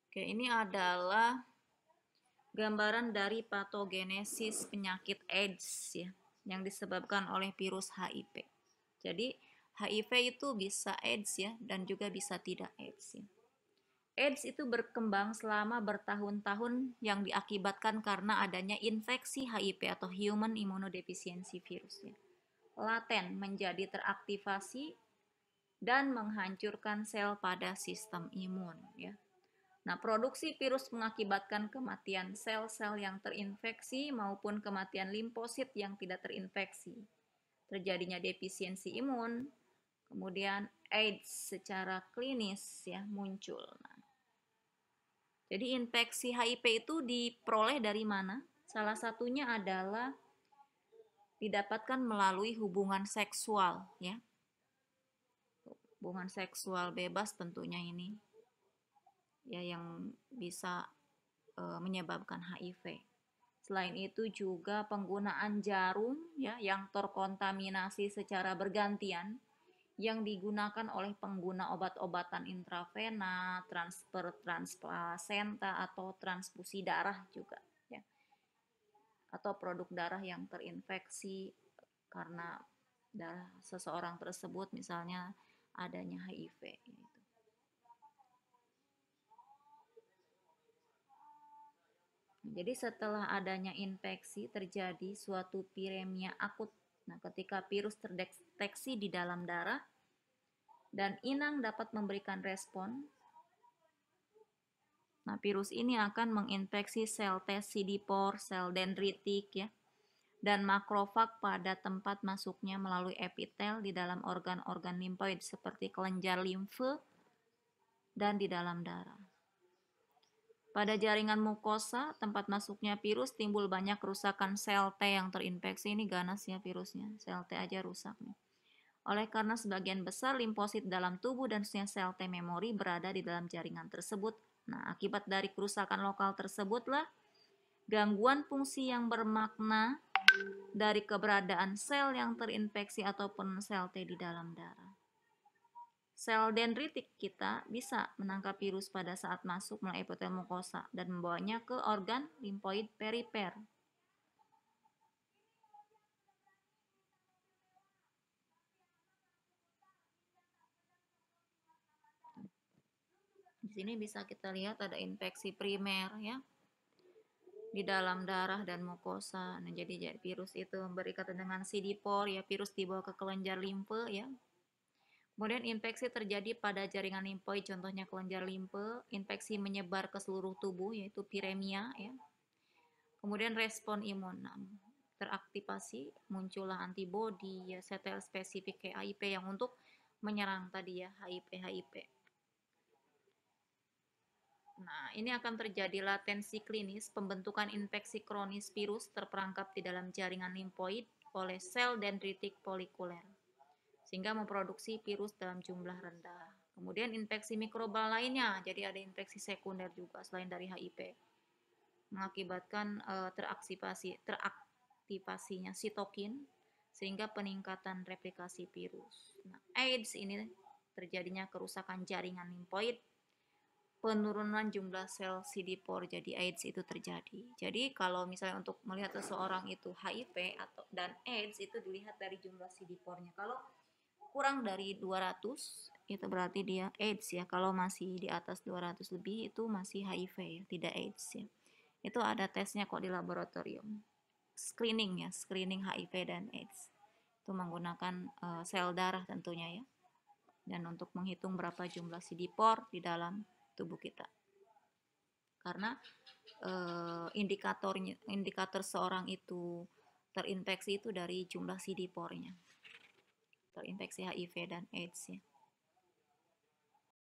Oke, ini adalah gambaran dari patogenesis penyakit AIDS ya, yang disebabkan oleh virus HIV. Jadi HIV itu bisa AIDS ya, dan juga bisa tidak AIDS ya. AIDS itu berkembang selama bertahun-tahun yang diakibatkan karena adanya infeksi HIV atau Human Immunodeficiency Virus ya. Laten menjadi teraktivasi dan menghancurkan sel pada sistem imun ya. Nah, produksi virus mengakibatkan kematian sel-sel yang terinfeksi maupun kematian limfosit yang tidak terinfeksi. Terjadinya defisiensi imun, kemudian AIDS secara klinis ya muncul. Nah, jadi infeksi HIV itu diperoleh dari mana? Salah satunya adalah didapatkan melalui hubungan seksual ya. Hubungan seksual bebas tentunya ini ya yang bisa menyebabkan HIV. Selain itu juga penggunaan jarum ya yang terkontaminasi secara bergantian yang digunakan oleh pengguna obat-obatan intravena, transfer transplasenta atau transfusi darah juga ya. Atau produk darah yang terinfeksi karena darah seseorang tersebut misalnya adanya HIV gitu. Jadi setelah adanya infeksi terjadi suatu viremia akut. Nah, ketika virus terdeteksi di dalam darah dan inang dapat memberikan respon, nah virus ini akan menginfeksi sel T CD4, sel dendritik ya, dan makrofag pada tempat masuknya melalui epitel di dalam organ-organ limfoid seperti kelenjar limfe dan di dalam darah. Pada jaringan mukosa, tempat masuknya virus, timbul banyak kerusakan sel T yang terinfeksi. Ini ganas ya virusnya, sel T aja rusak nih. Oleh karena sebagian besar limfosit dalam tubuh dan sel T memori berada di dalam jaringan tersebut. Nah, akibat dari kerusakan lokal tersebutlah gangguan fungsi yang bermakna dari keberadaan sel yang terinfeksi ataupun sel T di dalam darah. Sel dendritik kita bisa menangkap virus pada saat masuk melalui epitel mukosa dan membawanya ke organ limfoid perifer. Di sini bisa kita lihat ada infeksi primer ya di dalam darah dan mukosa. Nah, jadi virus itu berikatan dengan CD4 ya, virus dibawa ke kelenjar limfe ya. Kemudian infeksi terjadi pada jaringan limfoid, contohnya kelenjar limfe. Infeksi menyebar ke seluruh tubuh, yaitu viremia. Ya. Kemudian respon imun, teraktivasi, muncullah antibodi, ya, setel spesifik HIV yang untuk menyerang tadi ya HIV. Nah, ini akan terjadi latensi klinis pembentukan infeksi kronis virus terperangkap di dalam jaringan limfoid oleh sel dendritik folikuler sehingga memproduksi virus dalam jumlah rendah. Kemudian infeksi mikrobal lainnya, jadi ada infeksi sekunder juga selain dari HIV, mengakibatkan teraktivasinya sitokin sehingga peningkatan replikasi virus. Nah, AIDS ini terjadinya kerusakan jaringan limfoid, penurunan jumlah sel CD4, jadi AIDS itu terjadi. Jadi kalau misalnya untuk melihat seseorang itu HIV dan AIDS itu dilihat dari jumlah CD4-nya. Kalau kurang dari 200 itu berarti dia AIDS ya. Kalau masih di atas 200 lebih itu masih HIV ya, tidak AIDS ya. Itu ada tesnya kok di laboratorium. Screening ya, screening HIV dan AIDS. Itu menggunakan sel darah tentunya ya. Dan untuk menghitung berapa jumlah CD4 di dalam tubuh kita. Karena indikator seorang itu terinfeksi itu dari jumlah CD4-nya. Terinfeksi HIV dan AIDS ya.